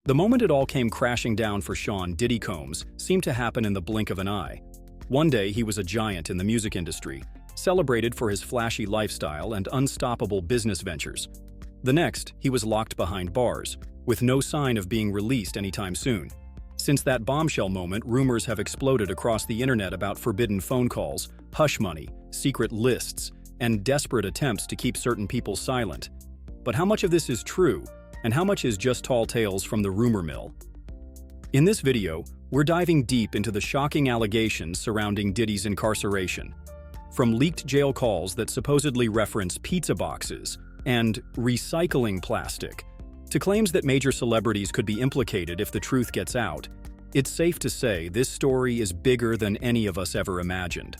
The moment it all came crashing down for Sean Diddy Combs seemed to happen in the blink of an eye. One day, he was a giant in the music industry, celebrated for his flashy lifestyle and unstoppable business ventures. The next, he was locked behind bars, with no sign of being released anytime soon. Since that bombshell moment, rumors have exploded across the internet about forbidden phone calls, hush money, secret lists, and desperate attempts to keep certain people silent. But how much of this is true, and how much is just tall tales from the rumor mill? In this video, we're diving deep into the shocking allegations surrounding Diddy's incarceration. From leaked jail calls that supposedly reference pizza boxes and recycling plastic, to claims that major celebrities could be implicated if the truth gets out, it's safe to say this story is bigger than any of us ever imagined.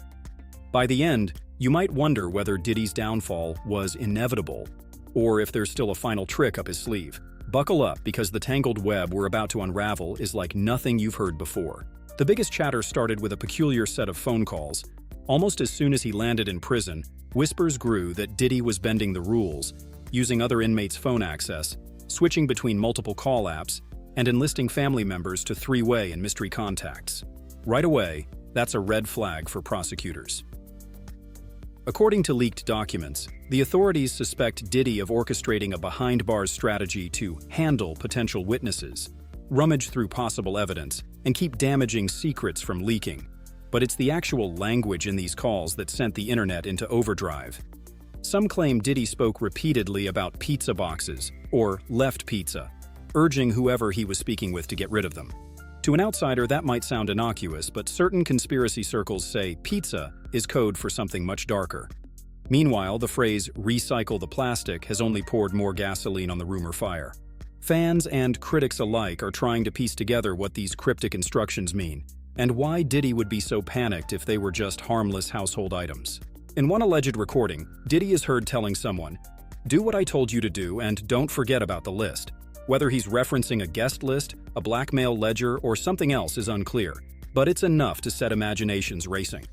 By the end, you might wonder whether Diddy's downfall was inevitable, or if there's still a final trick up his sleeve. Buckle up, because the tangled web we're about to unravel is like nothing you've heard before. The biggest chatter started with a peculiar set of phone calls. Almost as soon as he landed in prison, whispers grew that Diddy was bending the rules, using other inmates' phone access, switching between multiple call apps, and enlisting family members to three-way and mystery contacts. Right away, that's a red flag for prosecutors. According to leaked documents, the authorities suspect Diddy of orchestrating a behind-bars strategy to handle potential witnesses, rummage through possible evidence, and keep damaging secrets from leaking. But it's the actual language in these calls that sent the internet into overdrive. Some claim Diddy spoke repeatedly about pizza boxes, or left pizza, urging whoever he was speaking with to get rid of them. To an outsider, that might sound innocuous, but certain conspiracy circles say pizza is code for something much darker. Meanwhile, the phrase "recycle the plastic" has only poured more gasoline on the rumor fire. Fans and critics alike are trying to piece together what these cryptic instructions mean, and why Diddy would be so panicked if they were just harmless household items. In one alleged recording, Diddy is heard telling someone, "Do what I told you to do and don't forget about the list." Whether he's referencing a guest list, a blackmail ledger, or something else is unclear, but it's enough to set imaginations racing.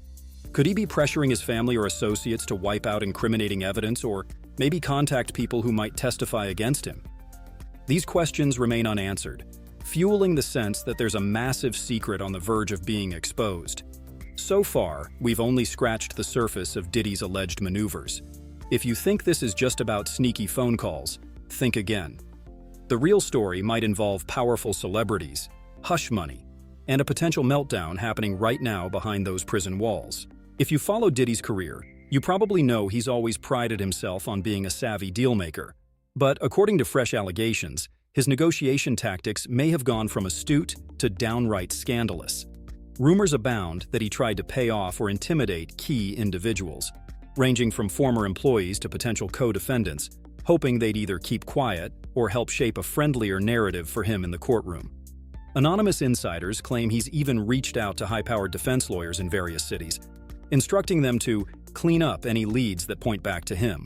Could he be pressuring his family or associates to wipe out incriminating evidence, or maybe contact people who might testify against him? These questions remain unanswered, fueling the sense that there's a massive secret on the verge of being exposed. So far, we've only scratched the surface of Diddy's alleged maneuvers. If you think this is just about sneaky phone calls, think again. The real story might involve powerful celebrities, hush money, and a potential meltdown happening right now behind those prison walls. If you follow Diddy's career, you probably know he's always prided himself on being a savvy dealmaker. But according to fresh allegations, his negotiation tactics may have gone from astute to downright scandalous. Rumors abound that he tried to pay off or intimidate key individuals, ranging from former employees to potential co-defendants, hoping they'd either keep quiet or help shape a friendlier narrative for him in the courtroom. Anonymous insiders claim he's even reached out to high-powered defense lawyers in various cities, instructing them to clean up any leads that point back to him.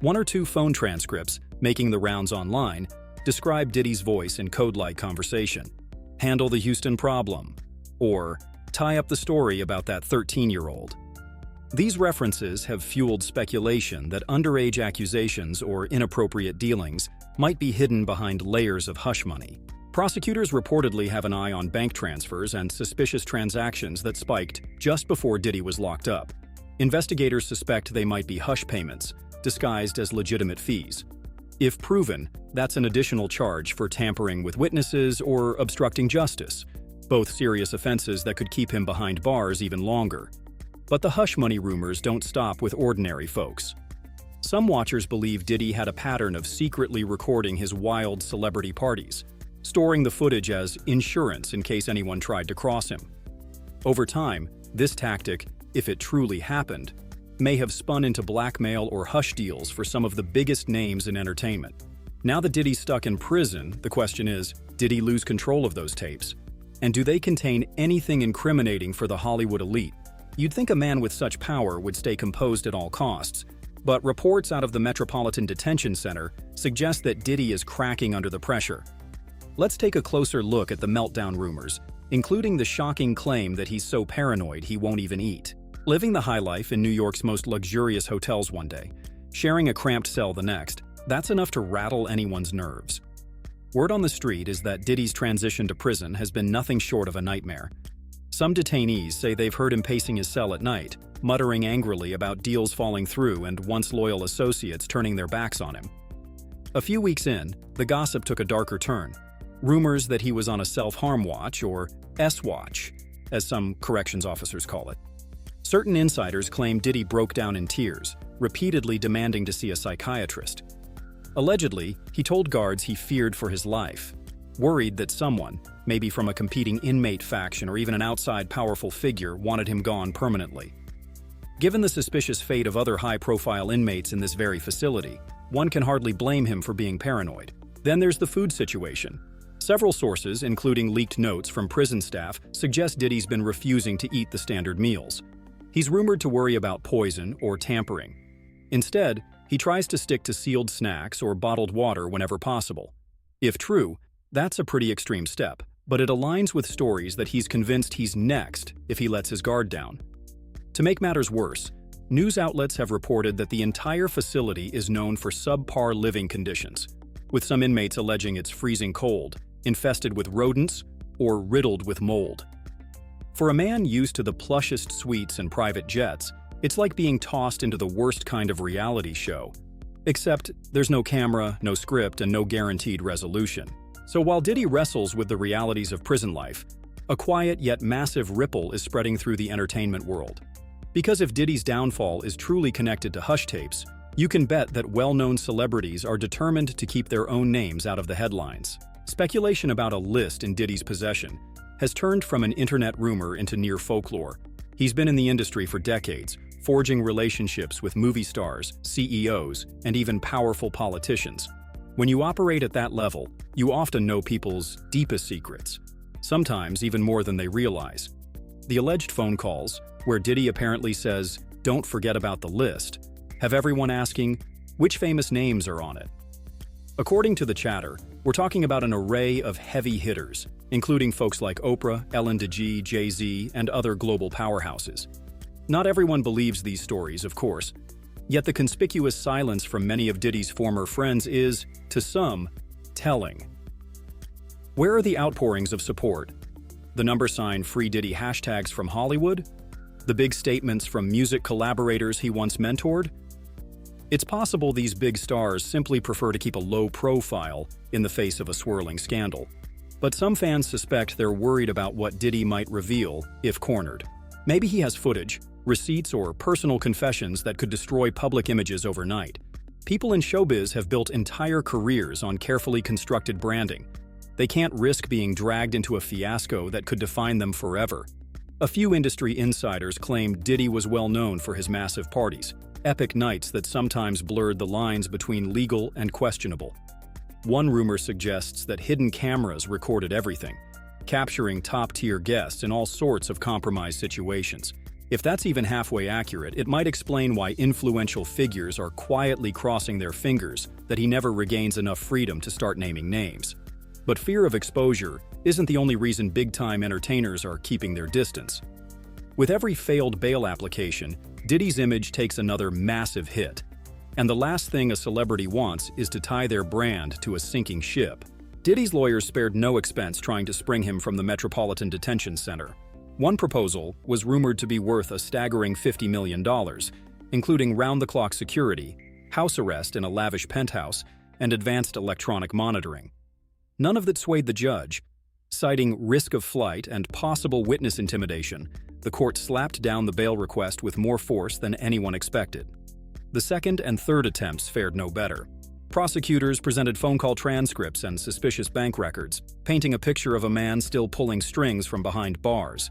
One or two phone transcripts, making the rounds online, describe Diddy's voice in code-like conversation. "Handle the Houston problem," or "tie up the story about that 13-year-old." These references have fueled speculation that underage accusations or inappropriate dealings might be hidden behind layers of hush money. Prosecutors reportedly have an eye on bank transfers and suspicious transactions that spiked just before Diddy was locked up. Investigators suspect they might be hush payments, disguised as legitimate fees. If proven, that's an additional charge for tampering with witnesses or obstructing justice, both serious offenses that could keep him behind bars even longer. But the hush money rumors don't stop with ordinary folks. Some watchers believe Diddy had a pattern of secretly recording his wild celebrity parties, storing the footage as insurance in case anyone tried to cross him. Over time, this tactic, if it truly happened, may have spun into blackmail or hush deals for some of the biggest names in entertainment. Now that Diddy's stuck in prison, the question is, did he lose control of those tapes? And do they contain anything incriminating for the Hollywood elite? You'd think a man with such power would stay composed at all costs, but reports out of the Metropolitan Detention Center suggest that Diddy is cracking under the pressure. Let's take a closer look at the meltdown rumors, including the shocking claim that he's so paranoid he won't even eat. Living the high life in New York's most luxurious hotels one day, sharing a cramped cell the next, that's enough to rattle anyone's nerves. Word on the street is that Diddy's transition to prison has been nothing short of a nightmare. Some detainees say they've heard him pacing his cell at night, muttering angrily about deals falling through and once loyal associates turning their backs on him. A few weeks in, the gossip took a darker turn. Rumors that he was on a self-harm watch, or S-watch, as some corrections officers call it. Certain insiders claim Diddy broke down in tears, repeatedly demanding to see a psychiatrist. Allegedly, he told guards he feared for his life, worried that someone, maybe from a competing inmate faction or even an outside powerful figure, wanted him gone permanently. Given the suspicious fate of other high-profile inmates in this very facility, one can hardly blame him for being paranoid. Then there's the food situation. Several sources, including leaked notes from prison staff, suggest Diddy's been refusing to eat the standard meals. He's rumored to worry about poison or tampering. Instead, he tries to stick to sealed snacks or bottled water whenever possible. If true, that's a pretty extreme step, but it aligns with stories that he's convinced he's next if he lets his guard down. To make matters worse, news outlets have reported that the entire facility is known for subpar living conditions, with some inmates alleging it's freezing cold, infested with rodents, or riddled with mold. For a man used to the plushest suites and private jets, it's like being tossed into the worst kind of reality show. Except there's no camera, no script, and no guaranteed resolution. So while Diddy wrestles with the realities of prison life, a quiet yet massive ripple is spreading through the entertainment world. Because if Diddy's downfall is truly connected to hush tapes, you can bet that well-known celebrities are determined to keep their own names out of the headlines. Speculation about a list in Diddy's possession has turned from an internet rumor into near folklore. He's been in the industry for decades, forging relationships with movie stars, CEOs, and even powerful politicians. When you operate at that level, you often know people's deepest secrets, sometimes even more than they realize. The alleged phone calls, where Diddy apparently says, "Don't forget about the list," have everyone asking, which famous names are on it? According to the chatter, we're talking about an array of heavy hitters, including folks like Oprah, Ellen DeGeneres, Jay-Z, and other global powerhouses. Not everyone believes these stories, of course, yet the conspicuous silence from many of Diddy's former friends is, to some, telling. Where are the outpourings of support? The number sign Free Diddy hashtags from Hollywood? The big statements from music collaborators he once mentored? It's possible these big stars simply prefer to keep a low profile in the face of a swirling scandal. But some fans suspect they're worried about what Diddy might reveal if cornered. Maybe he has footage, receipts, or personal confessions that could destroy public images overnight. People in showbiz have built entire careers on carefully constructed branding. They can't risk being dragged into a fiasco that could define them forever. A few industry insiders claim Diddy was well known for his massive parties, epic nights that sometimes blurred the lines between legal and questionable. One rumor suggests that hidden cameras recorded everything, capturing top-tier guests in all sorts of compromised situations. If that's even halfway accurate, it might explain why influential figures are quietly crossing their fingers that he never regains enough freedom to start naming names. But fear of exposure isn't the only reason big-time entertainers are keeping their distance. With every failed bail application, Diddy's image takes another massive hit. And the last thing a celebrity wants is to tie their brand to a sinking ship. Diddy's lawyers spared no expense trying to spring him from the Metropolitan Detention Center. One proposal was rumored to be worth a staggering $50 million, including round-the-clock security, house arrest in a lavish penthouse, and advanced electronic monitoring. None of that swayed the judge. Citing risk of flight and possible witness intimidation, the court slapped down the bail request with more force than anyone expected. The second and third attempts fared no better. Prosecutors presented phone call transcripts and suspicious bank records, painting a picture of a man still pulling strings from behind bars.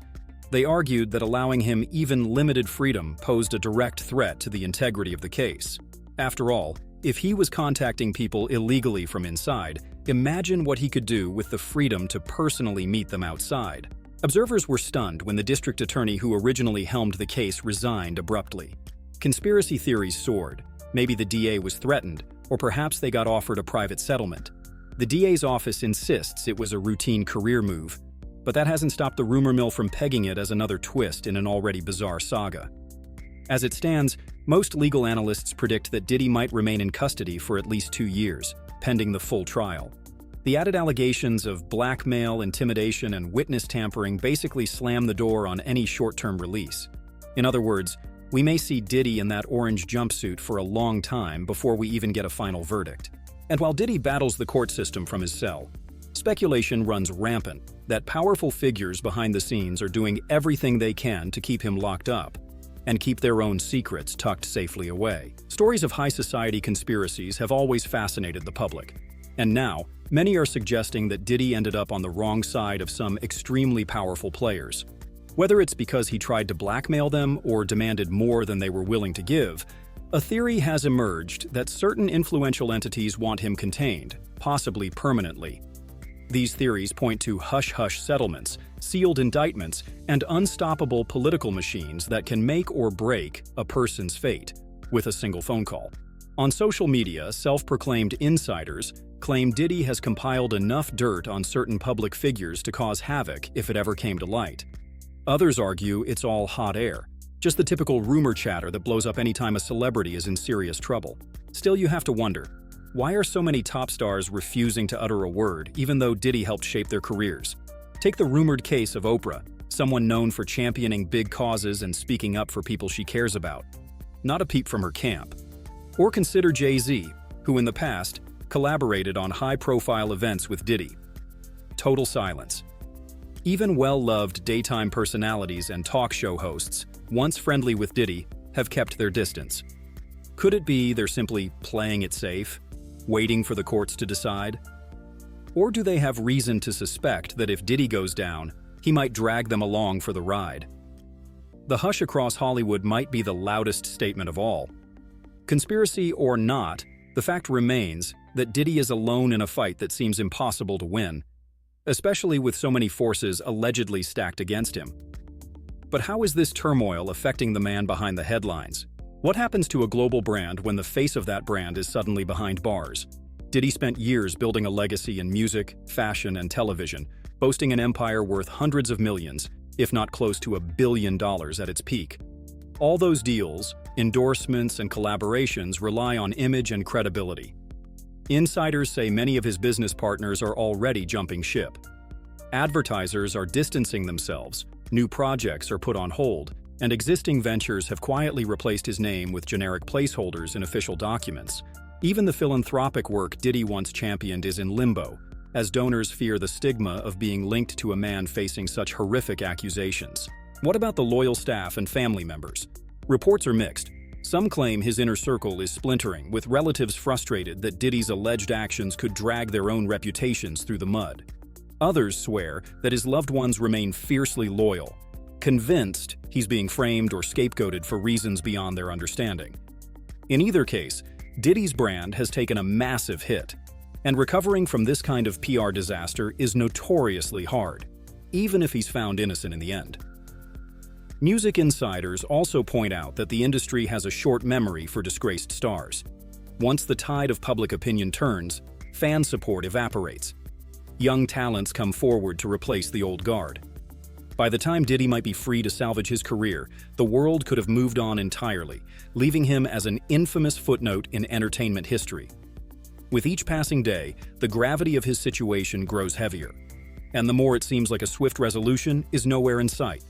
They argued that allowing him even limited freedom posed a direct threat to the integrity of the case. After all, if he was contacting people illegally from inside, imagine what he could do with the freedom to personally meet them outside. Observers were stunned when the district attorney who originally helmed the case resigned abruptly. Conspiracy theories soared. Maybe the DA was threatened, or perhaps they got offered a private settlement. The DA's office insists it was a routine career move, but that hasn't stopped the rumor mill from pegging it as another twist in an already bizarre saga. As it stands, most legal analysts predict that Diddy might remain in custody for at least 2 years, pending the full trial. The added allegations of blackmail, intimidation, and witness tampering basically slam the door on any short-term release. In other words, we may see Diddy in that orange jumpsuit for a long time before we even get a final verdict. And while Diddy battles the court system from his cell, speculation runs rampant that powerful figures behind the scenes are doing everything they can to keep him locked up and keep their own secrets tucked safely away. Stories of high society conspiracies have always fascinated the public, and now many are suggesting that Diddy ended up on the wrong side of some extremely powerful players. Whether it's because he tried to blackmail them or demanded more than they were willing to give, a theory has emerged that certain influential entities want him contained, possibly permanently. These theories point to hush-hush settlements, sealed indictments, and unstoppable political machines that can make or break a person's fate with a single phone call. On social media, self-proclaimed insiders claim Diddy has compiled enough dirt on certain public figures to cause havoc if it ever came to light. Others argue it's all hot air, just the typical rumor chatter that blows up anytime a celebrity is in serious trouble. Still, you have to wonder, why are so many top stars refusing to utter a word, even though Diddy helped shape their careers? Take the rumored case of Oprah, someone known for championing big causes and speaking up for people she cares about. Not a peep from her camp. Or consider Jay-Z, who in the past collaborated on high-profile events with Diddy. Total silence. Even well-loved daytime personalities and talk show hosts, once friendly with Diddy, have kept their distance. Could it be they're simply playing it safe, waiting for the courts to decide? Or do they have reason to suspect that if Diddy goes down, he might drag them along for the ride? The hush across Hollywood might be the loudest statement of all. Conspiracy or not, the fact remains that Diddy is alone in a fight that seems impossible to win, especially with so many forces allegedly stacked against him. But how is this turmoil affecting the man behind the headlines? What happens to a global brand when the face of that brand is suddenly behind bars? Diddy spent years building a legacy in music, fashion, and television, boasting an empire worth hundreds of millions, if not close to $1 billion at its peak. All those deals, endorsements, and collaborations rely on image and credibility. Insiders say many of his business partners are already jumping ship. Advertisers are distancing themselves, new projects are put on hold, and existing ventures have quietly replaced his name with generic placeholders in official documents. Even the philanthropic work Diddy once championed is in limbo, as donors fear the stigma of being linked to a man facing such horrific accusations. What about the loyal staff and family members? Reports are mixed. Some claim his inner circle is splintering, with relatives frustrated that Diddy's alleged actions could drag their own reputations through the mud. Others swear that his loved ones remain fiercely loyal, convinced he's being framed or scapegoated for reasons beyond their understanding. In either case, Diddy's brand has taken a massive hit, and recovering from this kind of PR disaster is notoriously hard, even if he's found innocent in the end. Music insiders also point out that the industry has a short memory for disgraced stars. Once the tide of public opinion turns, fan support evaporates. Young talents come forward to replace the old guard. By the time Diddy might be free to salvage his career, the world could have moved on entirely, leaving him as an infamous footnote in entertainment history. With each passing day, the gravity of his situation grows heavier, and the more it seems like a swift resolution is nowhere in sight.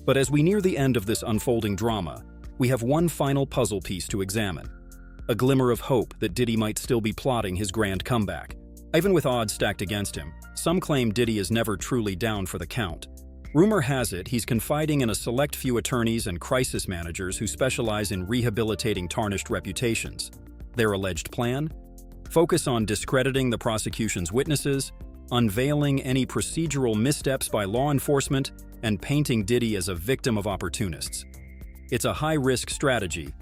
But as we near the end of this unfolding drama, we have one final puzzle piece to examine. A glimmer of hope that Diddy might still be plotting his grand comeback. Even with odds stacked against him, some claim Diddy is never truly down for the count. Rumor has it he's confiding in a select few attorneys and crisis managers who specialize in rehabilitating tarnished reputations. Their alleged plan? Focus on discrediting the prosecution's witnesses, unveiling any procedural missteps by law enforcement, and painting Diddy as a victim of opportunists. It's a high-risk strategy,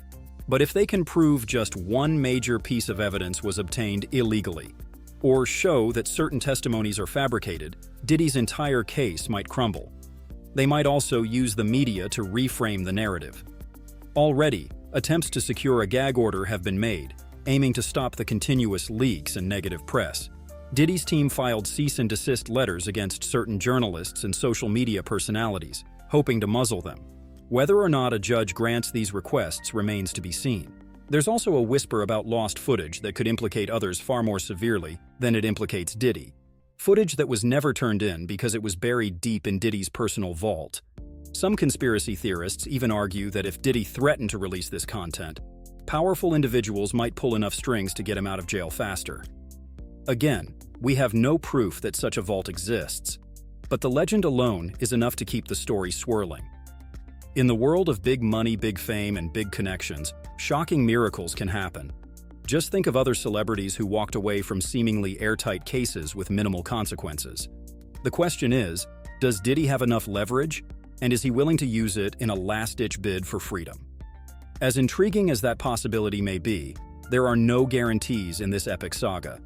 but if they can prove just one major piece of evidence was obtained illegally, or show that certain testimonies are fabricated, Diddy's entire case might crumble. They might also use the media to reframe the narrative. Already, attempts to secure a gag order have been made, aiming to stop the continuous leaks and negative press. Diddy's team filed cease and desist letters against certain journalists and social media personalities, hoping to muzzle them. Whether or not a judge grants these requests remains to be seen. There's also a whisper about lost footage that could implicate others far more severely than it implicates Diddy. Footage that was never turned in because it was buried deep in Diddy's personal vault. Some conspiracy theorists even argue that if Diddy threatened to release this content, powerful individuals might pull enough strings to get him out of jail faster. Again, we have no proof that such a vault exists, but the legend alone is enough to keep the story swirling. In the world of big money, big fame, and big connections, shocking miracles can happen. Just think of other celebrities who walked away from seemingly airtight cases with minimal consequences. The question is, does Diddy have enough leverage, and is he willing to use it in a last-ditch bid for freedom? As intriguing as that possibility may be, there are no guarantees in this epic saga.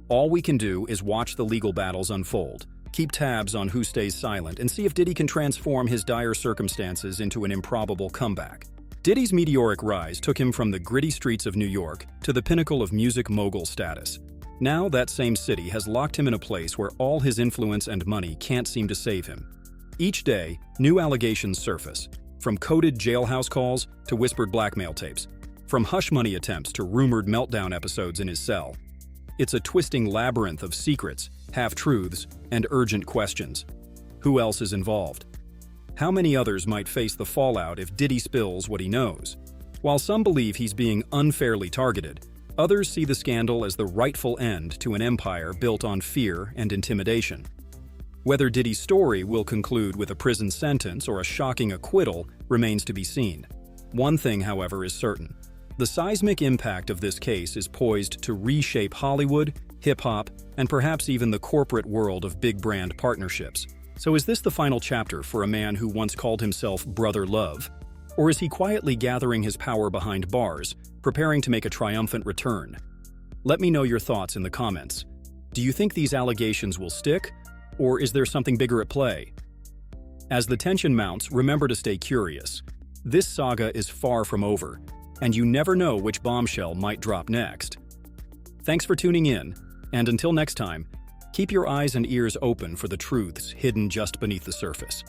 All we can do is watch the legal battles unfold, keep tabs on who stays silent, and see if Diddy can transform his dire circumstances into an improbable comeback. Diddy's meteoric rise took him from the gritty streets of New York to the pinnacle of music mogul status. Now that same city has locked him in a place where all his influence and money can't seem to save him. Each day, new allegations surface, from coded jailhouse calls to whispered blackmail tapes, from hush money attempts to rumored meltdown episodes in his cell. It's a twisting labyrinth of secrets, half-truths, and urgent questions. Who else is involved? How many others might face the fallout if Diddy spills what he knows? While some believe he's being unfairly targeted, others see the scandal as the rightful end to an empire built on fear and intimidation. Whether Diddy's story will conclude with a prison sentence or a shocking acquittal remains to be seen. One thing, however, is certain. The seismic impact of this case is poised to reshape Hollywood, hip-hop, and perhaps even the corporate world of big brand partnerships. So is this the final chapter for a man who once called himself Brother Love? Or is he quietly gathering his power behind bars, preparing to make a triumphant return? Let me know your thoughts in the comments. Do you think these allegations will stick? Or is there something bigger at play? As the tension mounts, remember to stay curious. This saga is far from over, and you never know which bombshell might drop next. Thanks for tuning in, and until next time, keep your eyes and ears open for the truths hidden just beneath the surface.